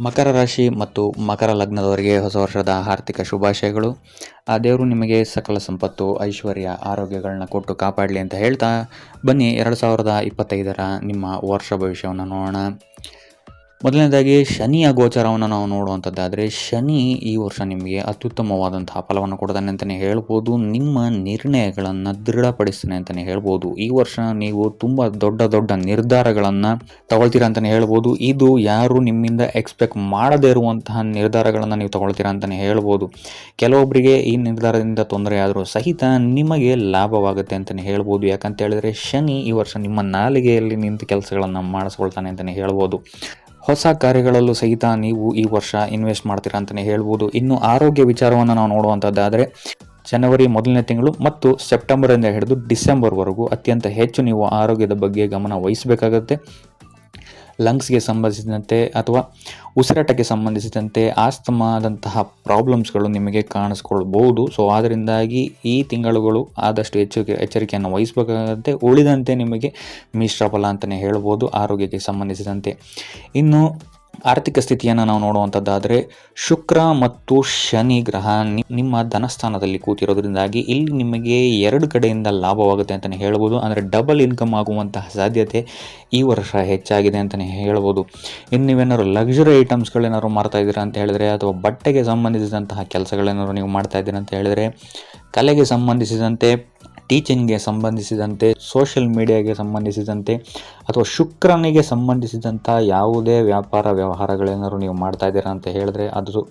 ಮಕರ ರಾಶಿ ಮತ್ತು ಮಕರ ಲಗ್ನದವರಿಗೆ ಹೊಸ ವರ್ಷದ ಆರ್ಥಿಕ ಶುಭಾಶಯಗಳು. ಆ ದೇವರು ನಿಮಗೆ ಸಕಲ ಸಂಪತ್ತು, ಐಶ್ವರ್ಯ, ಆರೋಗ್ಯಗಳನ್ನ ಕೊಟ್ಟು ಕಾಪಾಡಲಿ ಅಂತ ಹೇಳ್ತಾ ಬನ್ನಿ 2025ರ ನಿಮ್ಮ ವರ್ಷ ಭವಿಷ್ಯವನ್ನು ನೋಡೋಣ. ಮೊದಲನೇದಾಗಿ ಶನಿಯ ಗೋಚರವನ್ನು ನಾವು ನೋಡುವಂಥದ್ದಾದರೆ, ಶನಿ ಈ ವರ್ಷ ನಿಮಗೆ ಅತ್ಯುತ್ತಮವಾದಂತಹ ಫಲವನ್ನು ಕೊಡ್ತಾನೆ ಅಂತಲೇ ಹೇಳ್ಬೋದು. ನಿಮ್ಮ ನಿರ್ಣಯಗಳನ್ನು ದೃಢಪಡಿಸ್ತಾನೆ ಅಂತಲೇ ಹೇಳ್ಬೋದು. ಈ ವರ್ಷ ನೀವು ತುಂಬ ದೊಡ್ಡ ನಿರ್ಧಾರಗಳನ್ನು ತಗೊಳ್ತೀರಾ ಅಂತಲೇ ಹೇಳ್ಬೋದು. ಇದು ಯಾರು ನಿಮ್ಮಿಂದ ಎಕ್ಸ್ಪೆಕ್ಟ್ ಮಾಡದೇ ಇರುವಂತಹ ನಿರ್ಧಾರಗಳನ್ನು ನೀವು ತಗೊಳ್ತೀರಾ ಅಂತಲೇ ಹೇಳ್ಬೋದು. ಕೆಲವೊಬ್ಬರಿಗೆ ಈ ನಿರ್ಧಾರದಿಂದ ತೊಂದರೆ ಆದರೂ ಸಹಿತ ನಿಮಗೆ ಲಾಭವಾಗುತ್ತೆ ಅಂತಲೇ ಹೇಳ್ಬೋದು. ಯಾಕಂತ ಹೇಳಿದ್ರೆ ಶನಿ ಈ ವರ್ಷ ನಿಮ್ಮ ನಾಲಿಗೆಯಲ್ಲಿ ನಿಂತು ಕೆಲಸಗಳನ್ನು ಮಾಡಿಸ್ಕೊಳ್ತಾನೆ ಅಂತಲೇ ಹೇಳ್ಬೋದು. ಹೊಸ ಕಾರ್ಯಗಳಲ್ಲೂ ಸಹಿತ ನೀವು ಈ ವರ್ಷ ಇನ್ವೆಸ್ಟ್ ಮಾಡ್ತೀರಾ ಅಂತಲೇ ಹೇಳ್ಬೋದು. ಇನ್ನು ಆರೋಗ್ಯ ವಿಚಾರವನ್ನು ನಾವು ನೋಡುವಂಥದ್ದಾದರೆ, ಜನವರಿ ಮೊದಲನೇ ತಿಂಗಳು ಮತ್ತು ಸೆಪ್ಟೆಂಬರಿಂದ ಹಿಡಿದು ಡಿಸೆಂಬರ್ವರೆಗೂ ಅತ್ಯಂತ ಹೆಚ್ಚು ನೀವು ಆರೋಗ್ಯದ ಬಗ್ಗೆ ಗಮನ ವಹಿಸಬೇಕಾಗುತ್ತೆ. ಲಂಗ್ಸ್ಗೆ ಸಂಬಂಧಿಸಿದಂತೆ ಅಥವಾ ಉಸಿರಾಟಕ್ಕೆ ಸಂಬಂಧಿಸಿದಂತೆ ಆಸ್ತಮಾದಂತಹ ಪ್ರಾಬ್ಲಮ್ಸ್ಗಳು ನಿಮಗೆ ಕಾಣಿಸ್ಕೊಳ್ಬೋದು. ಸೊ ಅದರಿಂದಾಗಿ ಈ ತಿಂಗಳುಗಳು ಆದಷ್ಟು ಎಚ್ಚರಿಕೆಯನ್ನು ವಹಿಸಬೇಕಾಗುತ್ತೆ. ಉಳಿದಂತೆ ನಿಮಗೆ ಮಿಶ್ರ ಫಲ ಅಂತಲೇ ಹೇಳ್ಬೋದು ಆರೋಗ್ಯಕ್ಕೆ ಸಂಬಂಧಿಸಿದಂತೆ. ಇನ್ನು ಆರ್ಥಿಕ ಸ್ಥಿತಿಯನ್ನು ನಾವು ನೋಡುವಂಥದ್ದಾದರೆ, ಶುಕ್ರ ಮತ್ತು ಶನಿ ಗ್ರಹ ನಿಮ್ಮ ಧನಸ್ಥಾನದಲ್ಲಿ ಕೂತಿರೋದ್ರಿಂದಾಗಿ ಇಲ್ಲಿ ನಿಮಗೆ ಎರಡು ಕಡೆಯಿಂದ ಲಾಭವಾಗುತ್ತೆ ಅಂತಲೇ ಹೇಳ್ಬೋದು. ಅಂದರೆ ಡಬಲ್ ಇನ್ಕಮ್ ಆಗುವಂತಹ ಸಾಧ್ಯತೆ ಈ ವರ್ಷ ಹೆಚ್ಚಾಗಿದೆ ಅಂತಲೇ ಹೇಳ್ಬೋದು. ಇನ್ನು ನೀವೇನಾದ್ರು ಲಕ್ಸುರಿ ಐಟಮ್ಸ್ಗಳೇನಾದ್ರು ಮಾರ್ತಾ ಇದ್ದೀರಾ ಅಂತ ಹೇಳಿದ್ರೆ, ಅಥವಾ ಬಟ್ಟೆಗೆ ಸಂಬಂಧಿಸಿದಂತಹ ಕೆಲಸಗಳೇನಾದ್ರು ನೀವು ಮಾಡ್ತಾ ಇದ್ದೀರಾ ಅಂತ ಹೇಳಿದ್ರೆ, ಕಲೆಗೆ ಸಂಬಂಧಿಸಿದಂತೆ, ಟೀಚಿಂಗ್ಗೆ ಸಂಬಂಧಿಸಿದಂತೆ, ಸೋಷಿಯಲ್ ಮೀಡಿಯಾಗೆ ಸಂಬಂಧಿಸಿದಂತೆ ಅಥವಾ ಶುಕ್ರನಿಗೆ ಸಂಬಂಧಿಸಿದಂಥ ಯಾವುದೇ ವ್ಯಾಪಾರ ವ್ಯವಹಾರಗಳೇನಾದ್ರು ನೀವು ಮಾಡ್ತಾ ಇದ್ದೀರಾ ಅಂತ ಹೇಳಿದ್ರೆ, ಅದು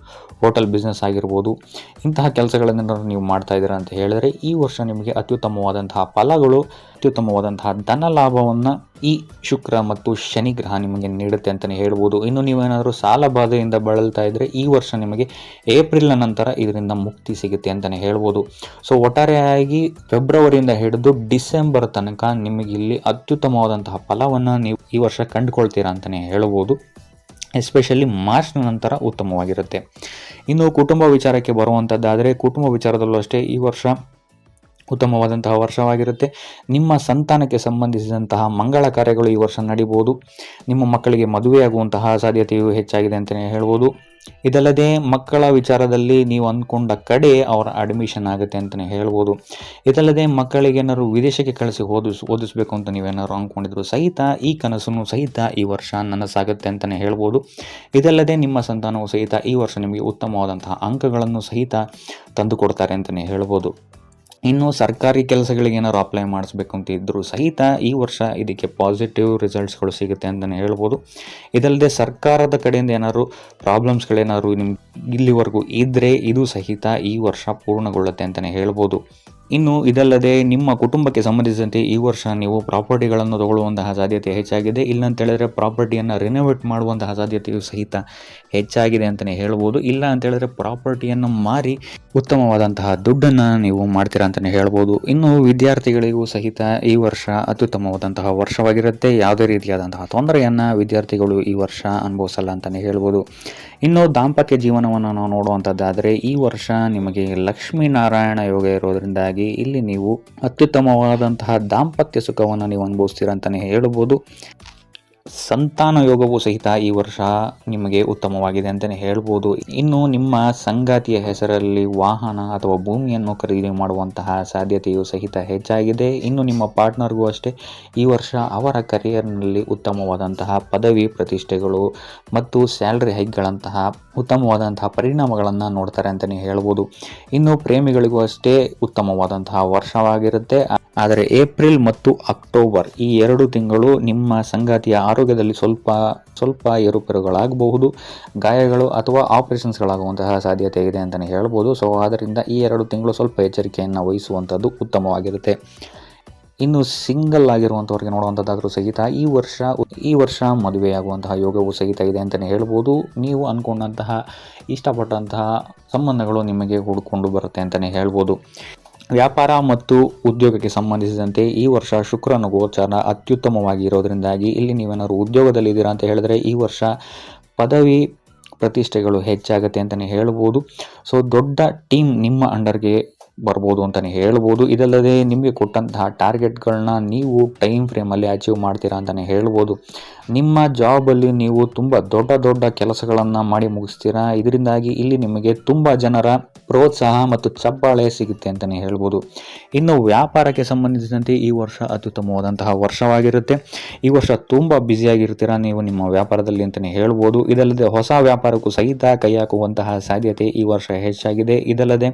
ಹೋಟೆಲ್ ಬಿಸ್ನೆಸ್ ಆಗಿರ್ಬೋದು, ಇಂತಹ ಕೆಲಸಗಳನ್ನೇನಾದ್ರು ನೀವು ಮಾಡ್ತಾ ಇದ್ದೀರಾ ಅಂತ ಹೇಳಿದ್ರೆ ಈ ವರ್ಷ ನಿಮಗೆ ಅತ್ಯುತ್ತಮವಾದಂತಹ ಫಲಗಳು, ಅತ್ಯುತ್ತಮವಾದಂತಹ ಧನ ಲಾಭವನ್ನು ಈ ಶುಕ್ರ ಮತ್ತು ಶನಿ ಗ್ರಹ ನಿಮಗೆ ನೀಡುತ್ತೆ ಅಂತಲೇ ಹೇಳ್ಬೋದು. ಇನ್ನು ನೀವೇನಾದರೂ ಸಾಲ ಬಾಧೆಯಿಂದ ಬಳಲ್ತಾ ಇದ್ದರೆ ಈ ವರ್ಷ ನಿಮಗೆ ಏಪ್ರಿಲ್ನ ನಂತರ ಇದರಿಂದ ಮುಕ್ತಿ ಸಿಗುತ್ತೆ ಅಂತಲೇ ಹೇಳ್ಬೋದು. ಸೊ ಒಟ್ಟಾರೆಯಾಗಿ ಫೆಬ್ರವರಿಯಿಂದ ಹಿಡಿದು ಡಿಸೆಂಬರ್ ತನಕ ನಿಮಗೆ ಇಲ್ಲಿ ಅತ್ಯುತ್ತಮವಾದಂತಹ ಫಲವನ್ನು ನೀವು ಈ ವರ್ಷ ಕಂಡುಕೊಳ್ತೀರಾ ಅಂತಲೇ ಹೇಳ್ಬೋದು. ಎಸ್ಪೆಷಲಿ ಮಾರ್ಚ್ನ ನಂತರ ಉತ್ತಮವಾಗಿರುತ್ತೆ. ಇನ್ನು ಕುಟುಂಬ ವಿಚಾರಕ್ಕೆ ಬರುವಂಥದ್ದಾದರೆ, ಕುಟುಂಬ ವಿಚಾರದಲ್ಲೂ ಅಷ್ಟೇ ಈ ವರ್ಷ ಉತ್ತಮವಾದಂತಹ ವರ್ಷವಾಗಿರುತ್ತೆ. ನಿಮ್ಮ ಸಂತಾನಕ್ಕೆ ಸಂಬಂಧಿಸಿದಂತಹ ಮಂಗಳ ಕಾರ್ಯಗಳು ಈ ವರ್ಷ ನಡೀಬೋದು. ನಿಮ್ಮ ಮಕ್ಕಳಿಗೆ ಮದುವೆಯಾಗುವಂತಹ ಸಾಧ್ಯತೆಯು ಹೆಚ್ಚಾಗಿದೆ ಅಂತಲೇ ಹೇಳ್ಬೋದು. ಇದಲ್ಲದೆ ಮಕ್ಕಳ ವಿಚಾರದಲ್ಲಿ ನೀವು ಅಂದ್ಕೊಂಡ ಕಡೆ ಅವರ ಅಡ್ಮಿಷನ್ ಆಗುತ್ತೆ ಅಂತಲೇ ಹೇಳ್ಬೋದು. ಇದಲ್ಲದೆ ಮಕ್ಕಳಿಗೆ ಏನಾದ್ರು ವಿದೇಶಕ್ಕೆ ಕಳಿಸಿ ಓದಿಸ್ಬೇಕು ಅಂತ ನೀವೇನಾದ್ರು ಅಂದ್ಕೊಂಡಿದ್ರು ಸಹಿತ ಈ ಕನಸನ್ನು ಸಹಿತ ಈ ವರ್ಷ ನನಸಾಗುತ್ತೆ ಅಂತಲೇ ಹೇಳ್ಬೋದು. ಇದಲ್ಲದೆ ನಿಮ್ಮ ಸಂತಾನವು ಸಹಿತ ಈ ವರ್ಷ ನಿಮಗೆ ಉತ್ತಮವಾದಂತಹ ಅಂಕಗಳನ್ನು ಸಹಿತ ತಂದುಕೊಡ್ತಾರೆ ಅಂತಲೇ ಹೇಳ್ಬೋದು. ಇನ್ನು ಸರ್ಕಾರಿ ಕೆಲಸಗಳಿಗೆ ಏನಾದ್ರು ಅಪ್ಲೈ ಮಾಡಿಸ್ಬೇಕು ಅಂತ ಇದ್ದರೂ ಸಹಿತ ಈ ವರ್ಷ ಇದಕ್ಕೆ ಪಾಸಿಟಿವ್ ರಿಸಲ್ಟ್ಸ್ಗಳು ಸಿಗುತ್ತೆ ಅಂತಲೇ ಹೇಳ್ಬೋದು. ಇದಲ್ಲದೆ ಸರ್ಕಾರದ ಕಡೆಯಿಂದ ಏನಾದ್ರು ಪ್ರಾಬ್ಲಮ್ಸ್ಗಳೇನಾದ್ರು ನಿಮ್ಗೆ ಇಲ್ಲಿವರೆಗೂ ಇದ್ದರೆ ಇದು ಸಹಿತ ಈ ವರ್ಷ ಪೂರ್ಣಗೊಳ್ಳುತ್ತೆ ಅಂತಲೇ ಹೇಳ್ಬೋದು. ಇನ್ನು ಇದಲ್ಲದೆ ನಿಮ್ಮ ಕುಟುಂಬಕ್ಕೆ ಸಂಬಂಧಿಸಿದಂತೆ ಈ ವರ್ಷ ನೀವು ಪ್ರಾಪರ್ಟಿಗಳನ್ನು ತಗೊಳ್ಳುವಂತಹ ಸಾಧ್ಯತೆ ಹೆಚ್ಚಾಗಿದೆ. ಇಲ್ಲಂತ ಹೇಳಿದ್ರೆ ಪ್ರಾಪರ್ಟಿಯನ್ನು ರಿನೋವೇಟ್ ಮಾಡುವಂತಹ ಸಾಧ್ಯತೆಯು ಸಹಿತ ಹೆಚ್ಚಾಗಿದೆ ಅಂತಲೇ ಹೇಳ್ಬೋದು. ಇಲ್ಲ ಅಂತ ಹೇಳಿದ್ರೆ ಪ್ರಾಪರ್ಟಿಯನ್ನು ಮಾರಿ ಉತ್ತಮವಾದಂತಹ ದುಡ್ಡನ್ನು ನೀವು ಮಾಡ್ತೀರಾ ಅಂತಲೇ ಹೇಳ್ಬೋದು. ಇನ್ನು ವಿದ್ಯಾರ್ಥಿಗಳಿಗೂ ಸಹಿತ ಈ ವರ್ಷ ಅತ್ಯುತ್ತಮವಾದಂತಹ ವರ್ಷವಾಗಿರುತ್ತೆ. ಯಾವುದೇ ರೀತಿಯಾದಂತಹ ತೊಂದರೆಯನ್ನು ವಿದ್ಯಾರ್ಥಿಗಳು ಈ ವರ್ಷ ಅನುಭವಿಸಲ್ಲ ಅಂತಲೇ ಹೇಳ್ಬೋದು. ಇನ್ನು ದಾಂಪತ್ಯ ಜೀವನವನ್ನು ನಾವು ನೋಡುವಂಥದ್ದಾದರೆ, ಈ ವರ್ಷ ನಿಮಗೆ ಲಕ್ಷ್ಮೀನಾರಾಯಣ ಯೋಗ ಇರೋದರಿಂದಾಗಿ ಇಲ್ಲಿ ನೀವು ಅತ್ಯುತ್ತಮವಾದಂತಹ ದಾಂಪತ್ಯ ಸುಖವನ್ನು ನೀವು ಅನುಭವಿಸ್ತೀರ ಅಂತಲೇ ಹೇಳ್ಬೋದು. ಸಂತಾನ ಯೋಗವೂ ಸಹಿತ ಈ ವರ್ಷ ನಿಮಗೆ ಉತ್ತಮವಾಗಿದೆ ಅಂತಲೇ ಹೇಳ್ಬೋದು. ಇನ್ನು ನಿಮ್ಮ ಸಂಗಾತಿಯ ಹೆಸರಲ್ಲಿ ವಾಹನ ಅಥವಾ ಭೂಮಿಯನ್ನು ಖರೀದಿ ಮಾಡುವಂತಹ ಸಾಧ್ಯತೆಯು ಸಹಿತ ಹೆಚ್ಚಾಗಿದೆ. ಇನ್ನು ನಿಮ್ಮ ಪಾರ್ಟ್ನರ್ಗೂ ಅಷ್ಟೇ ಈ ವರ್ಷ ಅವರ ಕರಿಯರ್ನಲ್ಲಿ ಉತ್ತಮವಾದಂತಹ ಪದವಿ ಪ್ರತಿಷ್ಠೆಗಳು ಮತ್ತು ಸ್ಯಾಲ್ರಿ ಹೈಕ್ಗಳಂತಹ ಉತ್ತಮವಾದಂತಹ ಪರಿಣಾಮಗಳನ್ನು ನೋಡ್ತಾರೆ ಅಂತಲೇ ಹೇಳ್ಬೋದು. ಇನ್ನು ಪ್ರೇಮಿಗಳಿಗೂ ಅಷ್ಟೇ ಉತ್ತಮವಾದಂತಹ ವರ್ಷವಾಗಿರುತ್ತೆ. ಆದರೆ ಏಪ್ರಿಲ್ ಮತ್ತು ಅಕ್ಟೋಬರ್ ಈ 2 ತಿಂಗಳು ನಿಮ್ಮ ಸಂಗಾತಿಯ ಆರೋಗ್ಯದಲ್ಲಿ ಸ್ವಲ್ಪ ಏರುಪೇರುಗಳಾಗಬಹುದು. ಗಾಯಗಳು ಅಥವಾ ಆಪರೇಷನ್ಸ್ಗಳಾಗುವಂತಹ ಸಾಧ್ಯತೆ ಇದೆ ಅಂತಲೇ ಹೇಳ್ಬೋದು. ಸೊ ಆದ್ದರಿಂದ ಈ 2 ತಿಂಗಳು ಸ್ವಲ್ಪ ಎಚ್ಚರಿಕೆಯನ್ನು ವಹಿಸುವಂಥದ್ದು ಉತ್ತಮವಾಗಿರುತ್ತೆ. ಇನ್ನು ಸಿಂಗಲ್ ಆಗಿರುವಂಥವ್ರಿಗೆ ನೋಡುವಂಥದ್ದಾದರೂ ಸಹಿತ ಈ ವರ್ಷ ಮದುವೆಯಾಗುವಂತಹ ಯೋಗವು ಸಹಿತ ಇದೆ ಅಂತಲೇ ಹೇಳ್ಬೋದು. ನೀವು ಅಂದ್ಕೊಂಡಂತಹ ಇಷ್ಟಪಟ್ಟಂತಹ ಸಂಬಂಧಗಳು ನಿಮಗೆ ಹುಡ್ಕೊಂಡು ಬರುತ್ತೆ ಅಂತಲೇ ಹೇಳ್ಬೋದು. ವ್ಯಾಪಾರ ಮತ್ತು ಉದ್ಯೋಗಕ್ಕೆ ಸಂಬಂಧಿಸಿದಂತೆ ಈ ವರ್ಷ ಶುಕ್ರನ ಗೋಚಾರ ಅತ್ಯುತ್ತಮವಾಗಿ ಇರೋದ್ರಿಂದಾಗಿ ಇಲ್ಲಿ ನೀವೇನಾದ್ರು ಉದ್ಯೋಗದಲ್ಲಿದ್ದೀರಾ ಅಂತ ಹೇಳಿದ್ರೆ ಈ ವರ್ಷ ಪದವಿ ಪ್ರತಿಷ್ಠೆಗಳು ಹೆಚ್ಚಾಗುತ್ತೆ ಅಂತಲೇ ಹೇಳ್ಬೋದು. ಸೊ ದೊಡ್ಡ ಟೀಮ್ ನಿಮ್ಮ ಅಂಡರ್ಗೆ ಬರ್ಬೋದು ಅಂತಲೇ ಹೇಳ್ಬೋದು. ಇದಲ್ಲದೆ ನಿಮಗೆ ಕೊಟ್ಟಂತಹ ಟಾರ್ಗೆಟ್ಗಳನ್ನ ನೀವು ಟೈಮ್ ಫ್ರೇಮಲ್ಲಿ ಅಚೀವ್ ಮಾಡ್ತೀರಾ ಅಂತಲೇ ಹೇಳ್ಬೋದು. ನಿಮ್ಮ ಜಾಬಲ್ಲಿ ನೀವು ತುಂಬ ದೊಡ್ಡ ದೊಡ್ಡ ಕೆಲಸಗಳನ್ನು ಮಾಡಿ ಮುಗಿಸ್ತೀರಾ. ಇದರಿಂದಾಗಿ ಇಲ್ಲಿ ನಿಮಗೆ ತುಂಬ ಜನರ ಪ್ರೋತ್ಸಾಹ ಮತ್ತು ಚಪ್ಪಾಳೆ ಸಿಗುತ್ತೆ ಅಂತಲೇ ಹೇಳ್ಬೋದು. ಇನ್ನು ವ್ಯಾಪಾರಕ್ಕೆ ಸಂಬಂಧಿಸಿದಂತೆ ಈ ವರ್ಷ ಅತ್ಯುತ್ತಮವಾದಂತಹ ವರ್ಷವಾಗಿರುತ್ತೆ. ಈ ವರ್ಷ ತುಂಬ ಬ್ಯುಸಿಯಾಗಿರ್ತೀರಾ ನೀವು ನಿಮ್ಮ ವ್ಯಾಪಾರದಲ್ಲಿ ಅಂತಲೇ ಹೇಳ್ಬೋದು. ಇದಲ್ಲದೆ ಹೊಸ ವ್ಯಾಪಾರಕ್ಕೂ ಸಹಿತ ಕೈ ಹಾಕುವಂತಹ ಸಾಧ್ಯತೆ ಈ ವರ್ಷ ಹೆಚ್ಚಾಗಿದೆ. ಇದಲ್ಲದೆ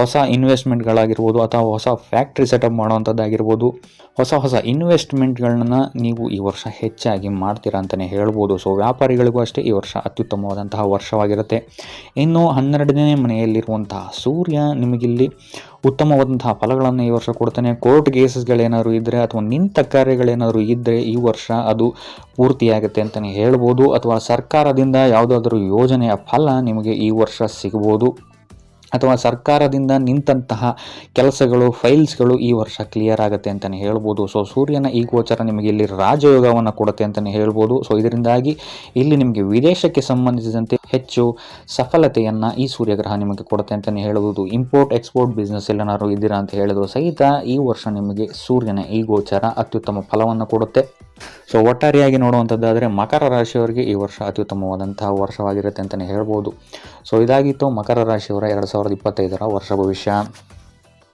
ಹೊಸ ಇನ್ವೆಸ್ಟ್ಮೆಂಟ್ಗಳಾಗಿರ್ಬೋದು ಅಥವಾ ಹೊಸ ಫ್ಯಾಕ್ಟ್ರಿ ಸೆಟಪ್ ಮಾಡುವಂಥದ್ದಾಗಿರ್ಬೋದು, ಹೊಸ ಇನ್ವೆಸ್ಟ್ಮೆಂಟ್ಗಳನ್ನ ನೀವು ಈ ವರ್ಷ ಹೆಚ್ಚಾಗಿ ಮಾಡ್ತೀರಾ ಅಂತಲೇ ಹೇಳ್ಬೋದು. ಸೊ ವ್ಯಾಪಾರಿಗಳಿಗೂ ಅಷ್ಟೇ ಈ ವರ್ಷ ಅತ್ಯುತ್ತಮವಾದಂತಹ ವರ್ಷವಾಗಿರುತ್ತೆ. ಇನ್ನು 12ನೇ ಮನೆಯಲ್ಲಿರುವಂತಹ ಸೂರ್ಯ ನಿಮಗಿಲ್ಲಿ ಉತ್ತಮವಾದಂತಹ ಫಲಗಳನ್ನು ಈ ವರ್ಷ ಕೊಡ್ತಾನೆ. ಕೋರ್ಟ್ ಕೇಸಸ್ಗಳೇನಾದ್ರು ಇದ್ದರೆ ಅಥವಾ ನಿಂತ ಕಾರ್ಯಗಳೇನಾದರೂ ಇದ್ದರೆ ಈ ವರ್ಷ ಅದು ಪೂರ್ತಿಯಾಗುತ್ತೆ ಅಂತಲೇ ಹೇಳ್ಬೋದು. ಅಥವಾ ಸರ್ಕಾರದಿಂದ ಯಾವುದಾದ್ರೂ ಯೋಜನೆಯ ಫಲ ನಿಮಗೆ ಈ ವರ್ಷ ಸಿಗ್ಬೋದು. ಅಥವಾ ಸರ್ಕಾರದಿಂದ ನಿಂತಹ ಕೆಲಸಗಳು, ಫೈಲ್ಸ್ಗಳು ಈ ವರ್ಷ ಕ್ಲಿಯರ್ ಆಗುತ್ತೆ ಅಂತಲೇ ಹೇಳ್ಬೋದು. ಸೊ ಸೂರ್ಯನ ಈ ಗೋಚರ ನಿಮಗೆ ಇಲ್ಲಿ ರಾಜಯೋಗವನ್ನು ಕೊಡುತ್ತೆ ಅಂತಲೇ ಹೇಳ್ಬೋದು. ಸೊ ಇದರಿಂದಾಗಿ ಇಲ್ಲಿ ನಿಮಗೆ ವಿದೇಶಕ್ಕೆ ಸಂಬಂಧಿಸಿದಂತೆ ಹೆಚ್ಚು ಸಫಲತೆಯನ್ನು ಈ ಸೂರ್ಯಗ್ರಹ ನಿಮಗೆ ಕೊಡುತ್ತೆ ಅಂತಲೇ ಹೇಳ್ಬೋದು. ಇಂಪೋರ್ಟ್ ಎಕ್ಸ್ಪೋರ್ಟ್ ಬಿಸ್ನೆಸ್ ಎಲ್ಲನಾದ್ರು ಇದ್ದೀರಾ ಅಂತ ಹೇಳಿದ್ರು ಸಹಿತ ಈ ವರ್ಷ ನಿಮಗೆ ಸೂರ್ಯನ ಈ ಗೋಚರ ಅತ್ಯುತ್ತಮ ಫಲವನ್ನು ಕೊಡುತ್ತೆ. ಸೊ ಒಟ್ಟಾರೆಯಾಗಿ ನೋಡುವಂಥದ್ದಾದರೆ ಮಕರ ರಾಶಿಯವರಿಗೆ ಈ ವರ್ಷ ಅತ್ಯುತ್ತಮವಾದಂತಹ ವರ್ಷವಾಗಿರುತ್ತೆ ಅಂತಲೇ ಹೇಳ್ಬೋದು. ಸೊ ಇದಾಗಿತ್ತು ಮಕರ ರಾಶಿಯವರ 2025 ವರ್ಷ ಭವಿಷ್ಯ.